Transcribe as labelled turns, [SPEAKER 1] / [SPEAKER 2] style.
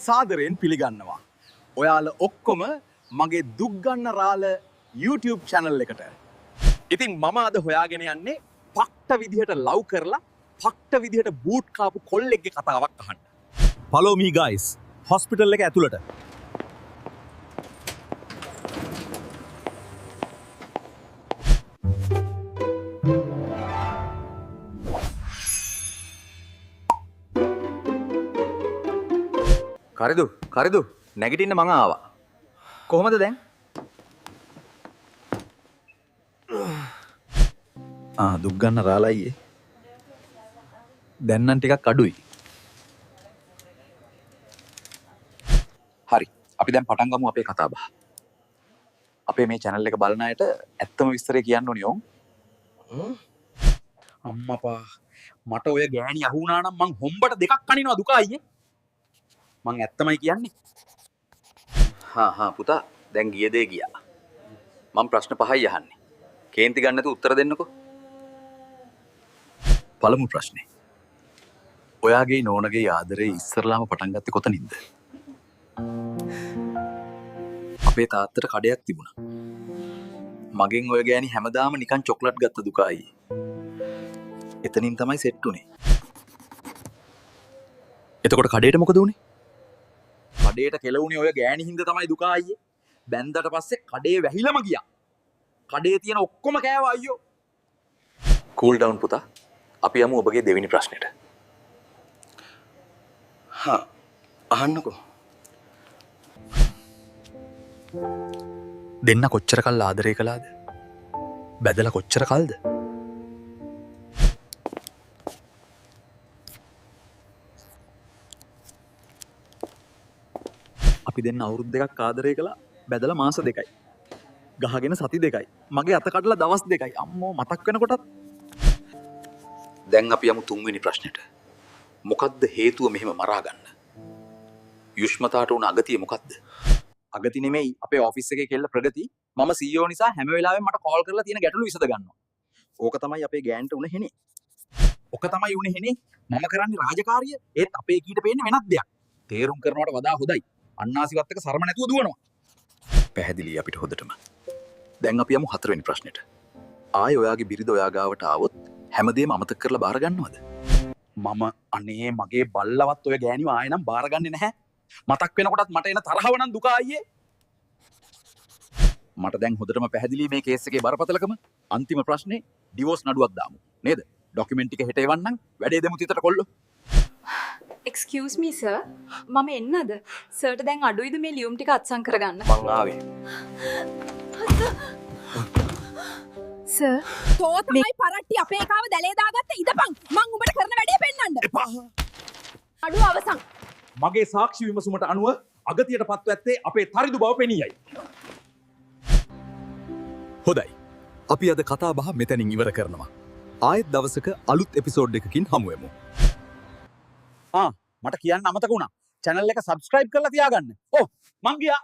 [SPEAKER 1] සාදරයෙන් පිළිගන්නවා. ඔයාලා ඔක්කොම මගේ දුක්ගන්න රාල YouTube channel එකට. ඉතින් මම අද හොයාගෙන යන්නේ පක්ට විදිහට ලව් කරලා පක්ට විදිහට බූට් කාපු කොල්ලෙක්ගේ කතාවක් අහන්න. Follow me guys. hospital එක ඇතුළට. කරිදු නැගිටින්න මං ආවා. කොහොමද දැන්? දුක් ගන්න රාලා අයියේ. දැන් නම් ටිකක් අඩුයි. හරි. අපි දැන් පටන් ගමු අපේ කතා බහ. අපේ මේ channel එක බලන අයට ඇත්තම විස්තරය කියන්න ඕනේ යෝන්. අම්මපා මට ඔය ගෑණි අහු වුණා නම් මං හොම්බට දෙකක් කනිනවා දුක අයියේ. මං ඇත්තමයි කියන්නේ. හා පුතා දැන් ගිය දේ ගියා. මම ප්‍රශ්න පහයි අහන්නේ. කේන්ති ගන්න නැතුව උත්තර දෙන්නකෝ. පළමු ප්‍රශ්නේ. ඔයාගේ නෝනගේ ආදරේ ඉස්සරලාම පටන් ගත්තේ කොතනින්ද? අපේ තාත්තට කඩයක් තිබුණා. මගෙන් ඔය ගෑණි හැමදාම නිකන් චොක්ලට් ගත්ත දුක අයියේ. එතනින් තමයි සෙට් උනේ. එතකොට කඩේට මොකද උනේ? කඩේට කෙලවුණේ ඔය ගෑණි හින්දා තමයි දුක අයියේ. බැන්දට පස්සේ කඩේ වැහිලම ගියා. කඩේ තියෙන ඔක්කොම කෑවා අයියෝ. කූල් ඩවුන් පුතා. අපි යමු ඔබගේ දෙවෙනි ප්‍රශ්නෙට. අහන්නකෝ. දෙන්න කොච්චර කල් ආදරය කළාද? බැදලා කොච්චර කල්ද? අපි දෙන්න අවුරුදු දෙකක් ආදරය කළා. බැදලා මාස 2යි. ගහගෙන සති 2යි. මගේ අත කඩලා දවස් 2යි. අම්මෝ මතක් වෙනකොටත්. දැන් අපි යමු තුන්වෙනි ප්‍රශ්නෙට. මොකද්ද හේතුව මෙහෙම මරා ගන්න? යුෂ්මතාවට උන අගතිය මොකද්ද? අගති නෙමෙයි අපේ ඔෆිස් එකේ කෙල්ල ප්‍රගති. මම CEO නිසා හැම වෙලාවෙම මට කෝල් කරලා තියෙන ගැටලු විසඳ ගන්නවා. ඕක තමයි අපේ ගෑන්ට උන හෙනේ. ඕක තමයි උනේ හෙනේ. මම කරන්නේ රාජකාරිය. ඒත් අපේ කීට පේන්නේ වෙනත් දෙයක්. තේරුම් කරනවට වඩා හොඳයි. අන්නාසිවත් එක සරම නැතුව දුවනවා. පැහැදිලි අපිට හොඳටම. දැන් අපි යමු හතරවෙනි ප්‍රශ්නෙට. ආයේ ඔයාගේ බිරිඳ ඔයා ගාවට ආවොත් හැමදේම අමතක කරලා බාර ගන්නවද? මම අනේ මගේ බල්ලවත් ඔය ගෑණිව ආයෙ නම් බාරගන්නේ නැහැ. මතක් වෙනකොටත් මට එන තරහව නම් දුක අයියේ. මට දැන් හොඳටම පැහැදිලි මේ කේස් එකේ බරපතලකම. අන්තිම ප්‍රශ්නේ ඩිවෝස් නඩුවක් දාමු. නේද? ඩොකියුමන්ට් ටික හෙට එවන්නම්. වැඩේ දෙමු තිතට කොල්ලෝ.
[SPEAKER 2] Excuse me sir. මම එන්නද? සර්ට දැන් අඩුයිද මේ ලියුම් ටික අත්සන් කරගන්න?
[SPEAKER 1] මං ආවේ.
[SPEAKER 2] සර්
[SPEAKER 3] තෝ තමයි පරට්ටි අපේ එකාව දැලේ දාගත්ත ඉදපන් මං උඹට කරන වැඩේ පෙන්නන්න.
[SPEAKER 1] එපා.
[SPEAKER 3] අඩුව අවසන්.
[SPEAKER 1] මගේ සාක්ෂි විමසුමට අනුව අගතියට පත්ව ඇත්තේ අපේ තරිදු බව පෙනීයයි. හොඳයි. අපි අද කතා බහ මෙතනින් ඉවර කරනවා. ආයෙත් දවසක අලුත් එපිසෝඩ් එකකින් හමු වෙමු. මට කියන්න අමතක වුණා. channel එක subscribe කරලා තියාගන්න. මං ගියා.